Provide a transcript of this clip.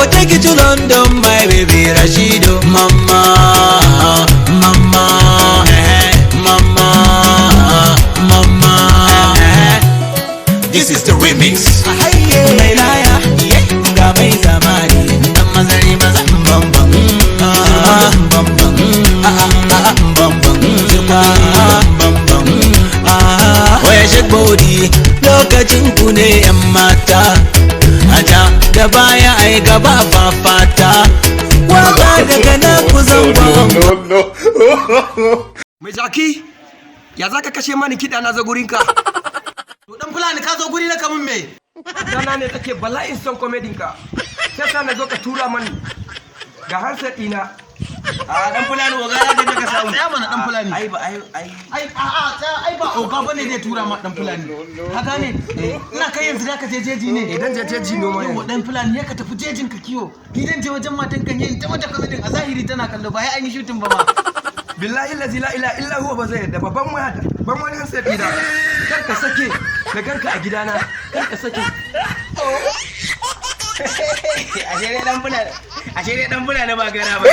go take you to London, my baby Rashido. Mama, mama, mama, mama. This is the remix. Mai laya, ga mai zamani. Dan mazari maza bambam, bambam, bambam, bambam. Waya shake body, lokacin ku ne 'yan mata. Aja da baya ai gaba fafata. Waka daga na ku zangon. Mai jaki, ya za ka kashe mani kiɗa na zo gurinka? To dan fulani ka zo guri na kamun me? Dana ne take bala'in son komedinka. Sai sa na zo ka tura mani ga handset ɗina. A dan fulani oga ya da ka samu. Ya mana dan fulani. Ai ba ai ai ba oga bane zai tura ma dan fulani. Haka ne? Ina kai yanzu da ka je jeji ne. Idan je jeji noma Yau dan fulani ya ka tafi jejin ka kiwo. Gidan je wajen matan kan yin ta mata kamedin a zahiri tana kallo ba ai an yi shooting ba ma. billahi la ilaha illa huwa ba zai yadda ba ban wani handset ɗina. Kar ka sake na ganka a gidana. Kar ka sake. Ashe dai dan fulani ba gara ba.